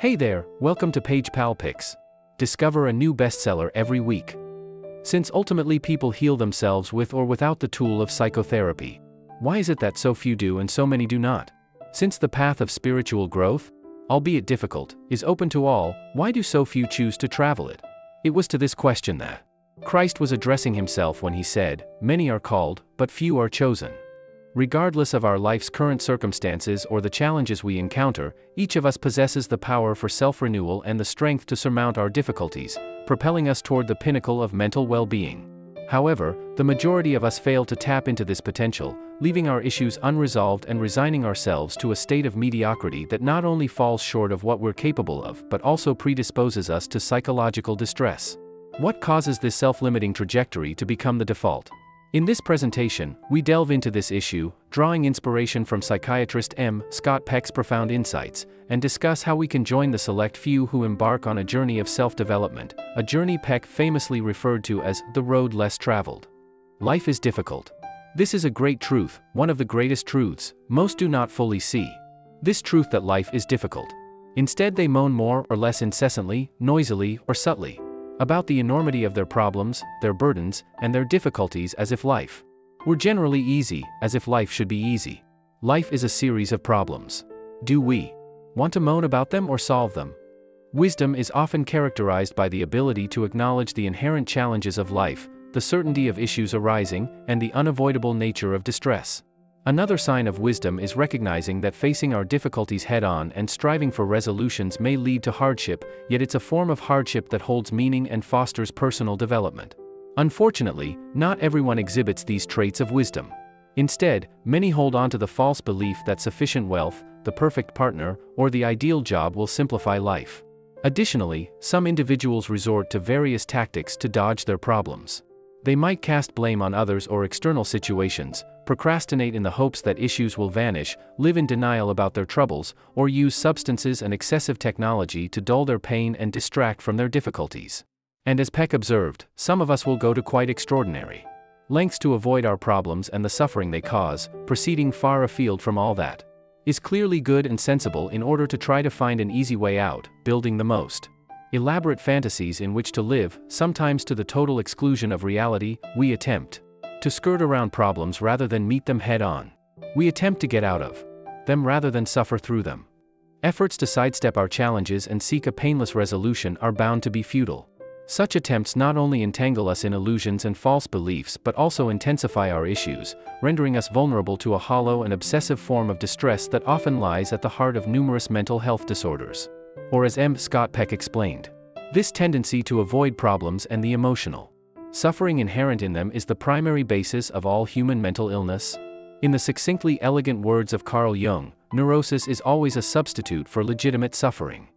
Hey there, welcome to Page Pal Picks. Discover a new bestseller every week. Since ultimately people heal themselves with or without the tool of psychotherapy, why is it that so few do and so many do not? Since the path of spiritual growth, albeit difficult, is open to all, why do so few choose to travel it? It was to this question that Christ was addressing himself when he said, "Many are called, but few are chosen." Regardless of our life's current circumstances or the challenges we encounter, each of us possesses the power for self-renewal and the strength to surmount our difficulties, propelling us toward the pinnacle of mental well-being. However, the majority of us fail to tap into this potential, leaving our issues unresolved and resigning ourselves to a state of mediocrity that not only falls short of what we're capable of but also predisposes us to psychological distress. What causes this self-limiting trajectory to become the default? In this presentation, we delve into this issue, drawing inspiration from psychiatrist M. Scott Peck's profound insights, and discuss how we can join the select few who embark on a journey of self-development, a journey Peck famously referred to as the road less traveled. Life is difficult. This is a great truth, one of the greatest truths most do not fully see. This truth that life is difficult. Instead, they moan more or less incessantly, noisily, or subtly about the enormity of their problems, their burdens, and their difficulties as if life were generally easy, as if life should be easy. Life is a series of problems. Do we want to moan about them or solve them? Wisdom is often characterized by the ability to acknowledge the inherent challenges of life, the certainty of issues arising, and the unavoidable nature of distress. Another sign of wisdom is recognizing that facing our difficulties head-on and striving for resolutions may lead to hardship, yet it's a form of hardship that holds meaning and fosters personal development. Unfortunately, not everyone exhibits these traits of wisdom. Instead, many hold on to the false belief that sufficient wealth, the perfect partner, or the ideal job will simplify life. Additionally, some individuals resort to various tactics to dodge their problems. They might cast blame on others or external situations, procrastinate in the hopes that issues will vanish, live in denial about their troubles, or use substances and excessive technology to dull their pain and distract from their difficulties. And as Peck observed, some of us will go to quite extraordinary lengths to avoid our problems and the suffering they cause, proceeding far afield from all that is clearly good and sensible in order to try to find an easy way out, building the most elaborate fantasies in which to live, sometimes to the total exclusion of reality. We attempt to skirt around problems rather than meet them head-on. We attempt to get out of them rather than suffer through them. Efforts to sidestep our challenges and seek a painless resolution are bound to be futile. Such attempts not only entangle us in illusions and false beliefs but also intensify our issues, rendering us vulnerable to a hollow and obsessive form of distress that often lies at the heart of numerous mental health disorders. Or as M. Scott Peck explained, this tendency to avoid problems and the emotional suffering inherent in them is the primary basis of all human mental illness. In the succinctly elegant words of Carl Jung, neurosis is always a substitute for legitimate suffering.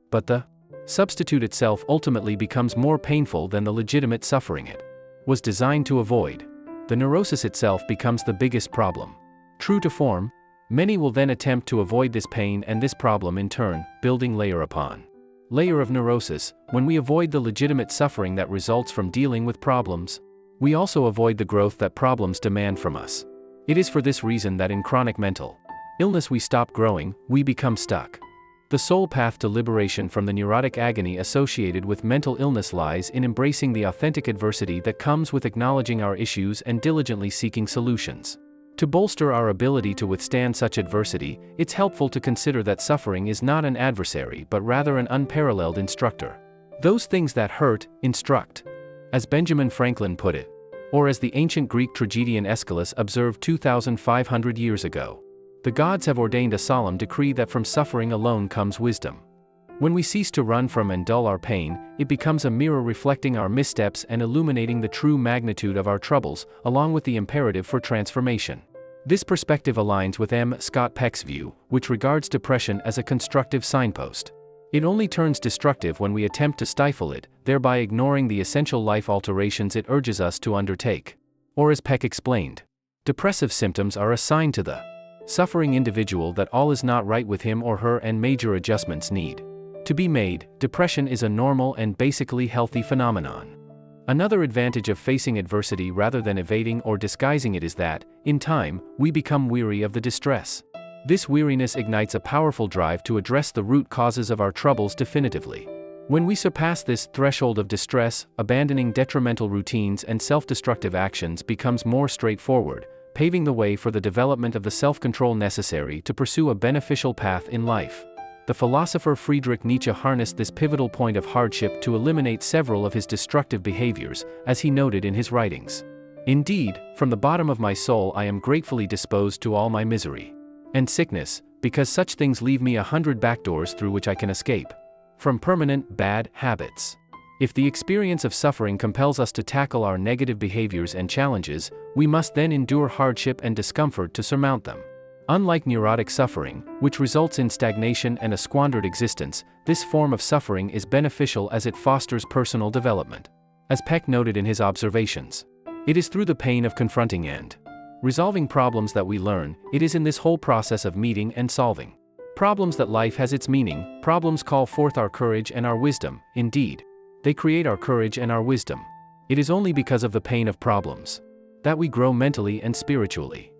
But the substitute itself ultimately becomes more painful than the legitimate suffering it was designed to avoid. The neurosis itself becomes the biggest problem. True to form, many will then attempt to avoid this pain and this problem in turn, building layer upon layer of neurosis. When we avoid the legitimate suffering that results from dealing with problems, we also avoid the growth that problems demand from us. It is for this reason that in chronic mental illness we stop growing, we become stuck. The sole path to liberation from the neurotic agony associated with mental illness lies in embracing the authentic adversity that comes with acknowledging our issues and diligently seeking solutions. To bolster our ability to withstand such adversity, it's helpful to consider that suffering is not an adversary but rather an unparalleled instructor. Those things that hurt, instruct. As Benjamin Franklin put it, or as the ancient Greek tragedian Aeschylus observed 2,500 years ago, the gods have ordained a solemn decree that from suffering alone comes wisdom. When we cease to run from and dull our pain, it becomes a mirror reflecting our missteps and illuminating the true magnitude of our troubles, along with the imperative for transformation. This perspective aligns with M. Scott Peck's view, which regards depression as a constructive signpost. It only turns destructive when we attempt to stifle it, thereby ignoring the essential life alterations it urges us to undertake. Or as Peck explained, depressive symptoms are a sign to the suffering individual that all is not right with him or her and major adjustments need to be made. Depression is a normal and basically healthy phenomenon. Another advantage of facing adversity rather than evading or disguising it is that, in time, we become weary of the distress. This weariness ignites a powerful drive to address the root causes of our troubles definitively. When we surpass this threshold of distress, abandoning detrimental routines and self-destructive actions becomes more straightforward, paving the way for the development of the self-control necessary to pursue a beneficial path in life. The philosopher Friedrich Nietzsche harnessed this pivotal point of hardship to eliminate several of his destructive behaviors, as he noted in his writings. Indeed, from the bottom of my soul I am gratefully disposed to all my misery and sickness, because such things leave me 100 backdoors through which I can escape from permanent, bad habits. If the experience of suffering compels us to tackle our negative behaviors and challenges, we must then endure hardship and discomfort to surmount them. Unlike neurotic suffering, which results in stagnation and a squandered existence, this form of suffering is beneficial as it fosters personal development. As Peck noted in his observations, it is through the pain of confronting and resolving problems that we learn. It is in this whole process of meeting and solving problems that life has its meaning. Problems call forth our courage and our wisdom. Indeed, they create our courage and our wisdom. It is only because of the pain of problems that we grow mentally and spiritually.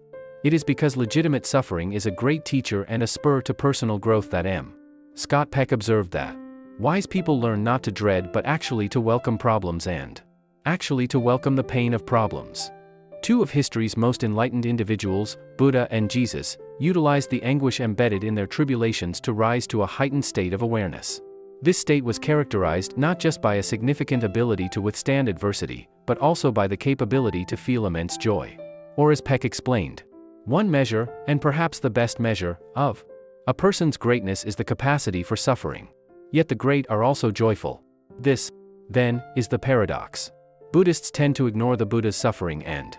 It is because legitimate suffering is a great teacher and a spur to personal growth that M. Scott Peck observed that wise people learn not to dread but actually to welcome problems and actually to welcome the pain of problems. Two of history's most enlightened individuals, Buddha and Jesus, utilized the anguish embedded in their tribulations to rise to a heightened state of awareness. This state was characterized not just by a significant ability to withstand adversity, but also by the capability to feel immense joy. Or as Peck explained, one measure, and perhaps the best measure, of a person's greatness is the capacity for suffering. Yet the great are also joyful. This, then, is the paradox. Buddhists tend to ignore the Buddha's suffering and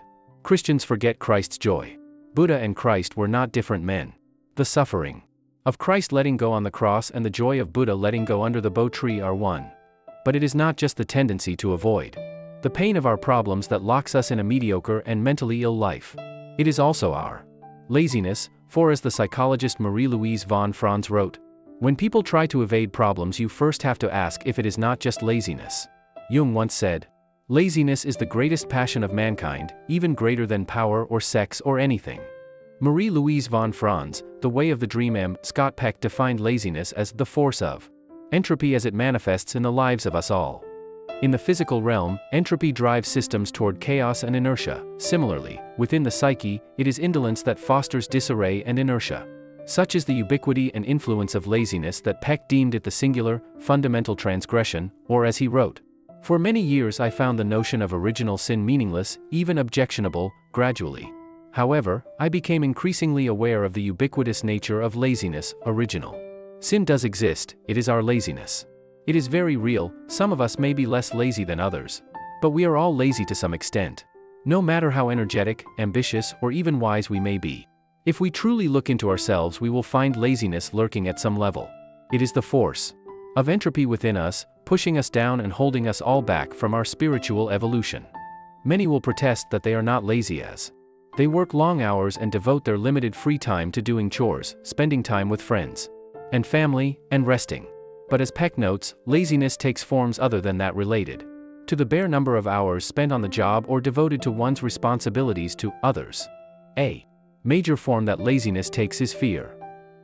Christians forget Christ's joy. Buddha and Christ were not different men. The suffering of Christ letting go on the cross and the joy of Buddha letting go under the bo tree are one. But it is not just the tendency to avoid the pain of our problems that locks us in a mediocre and mentally ill life. It is also our laziness, for as the psychologist Marie-Louise von Franz wrote, when people try to evade problems you first have to ask if it is not just laziness. Jung once said, laziness is the greatest passion of mankind, even greater than power or sex or anything. Marie-Louise von Franz, The Way of the Dream. M. Scott Peck defined laziness as the force of entropy as it manifests in the lives of us all. In the physical realm, entropy drives systems toward chaos and inertia. Similarly, within the psyche, it is indolence that fosters disarray and inertia. Such is the ubiquity and influence of laziness that Peck deemed it the singular, fundamental transgression, or as he wrote, for many years I found the notion of original sin meaningless, even objectionable. Gradually, however, I became increasingly aware of the ubiquitous nature of laziness. Original sin does exist, it is our laziness. It is very real. Some of us may be less lazy than others, but we are all lazy to some extent. No matter how energetic, ambitious, or even wise we may be. If we truly look into ourselves we will find laziness lurking at some level. It is the force of entropy within us, pushing us down and holding us all back from our spiritual evolution. Many will protest that they are not lazy as they work long hours and devote their limited free time to doing chores, spending time with friends and family, and resting. But as Peck notes, laziness takes forms other than that related to the bare number of hours spent on the job or devoted to one's responsibilities to others. A major form that laziness takes is fear.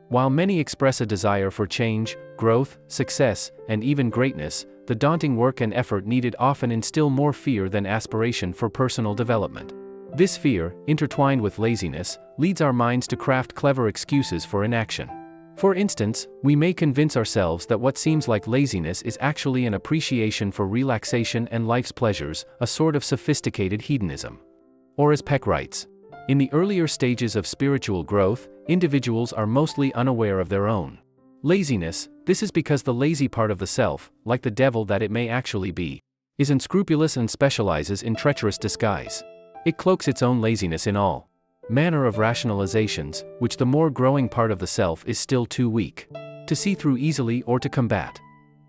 While many express a desire for change, growth, success, and even greatness, the daunting work and effort needed often instill more fear than aspiration for personal development. This fear, intertwined with laziness, leads our minds to craft clever excuses for inaction. For instance, we may convince ourselves that what seems like laziness is actually an appreciation for relaxation and life's pleasures, a sort of sophisticated hedonism. Or as Peck writes, in the earlier stages of spiritual growth, individuals are mostly unaware of their own laziness. This is because the lazy part of the self, like the devil that it may actually be, is unscrupulous and specializes in treacherous disguise. It cloaks its own laziness in all manner of rationalizations, which the more growing part of the self is still too weak to see through easily or to combat.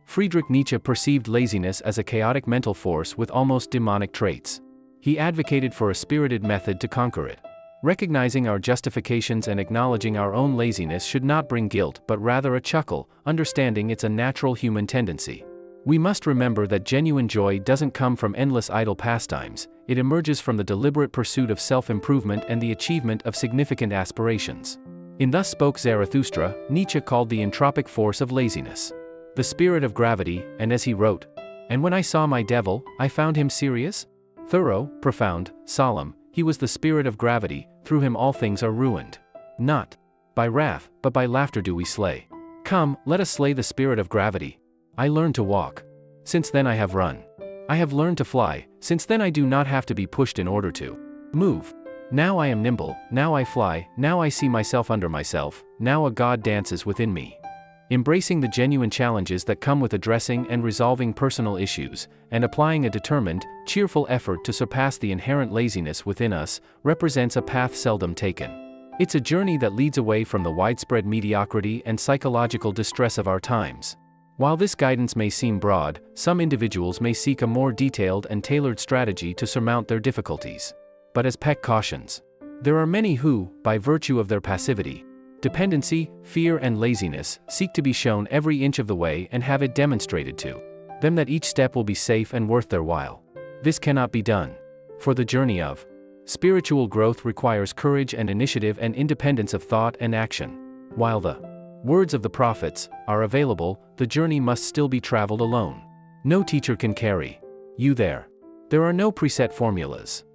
Friedrich Nietzsche perceived laziness as a chaotic mental force with almost demonic traits. He advocated for a spirited method to conquer it. Recognizing our justifications and acknowledging our own laziness should not bring guilt but rather a chuckle, understanding it's a natural human tendency. We must remember that genuine joy doesn't come from endless idle pastimes, it emerges from the deliberate pursuit of self-improvement and the achievement of significant aspirations. In Thus Spoke Zarathustra, Nietzsche called the entropic force of laziness the spirit of gravity, and as he wrote, "And when I saw my devil, I found him serious? Thorough, profound, solemn, he was the spirit of gravity, through him all things are ruined. Not by wrath, but by laughter do we slay. Come, let us slay the spirit of gravity. I learned to walk. Since then I have run. I have learned to fly, since then I do not have to be pushed in order to move. Now I am nimble, now I fly, now I see myself under myself, now a God dances within me." Embracing the genuine challenges that come with addressing and resolving personal issues, and applying a determined, cheerful effort to surpass the inherent laziness within us, represents a path seldom taken. It's a journey that leads away from the widespread mediocrity and psychological distress of our times. While this guidance may seem broad, some individuals may seek a more detailed and tailored strategy to surmount their difficulties. But as Peck cautions, there are many who, by virtue of their passivity, dependency, fear and laziness, seek to be shown every inch of the way and have it demonstrated to them that each step will be safe and worth their while. This cannot be done. For the journey of spiritual growth requires courage and initiative and independence of thought and action. While the words of the prophets are available, the journey must still be traveled alone. No teacher can carry you there. There are no preset formulas.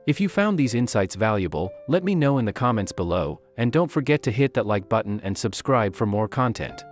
If you found these insights valuable, let me know in the comments below, and don't forget to hit that like button and subscribe for more content.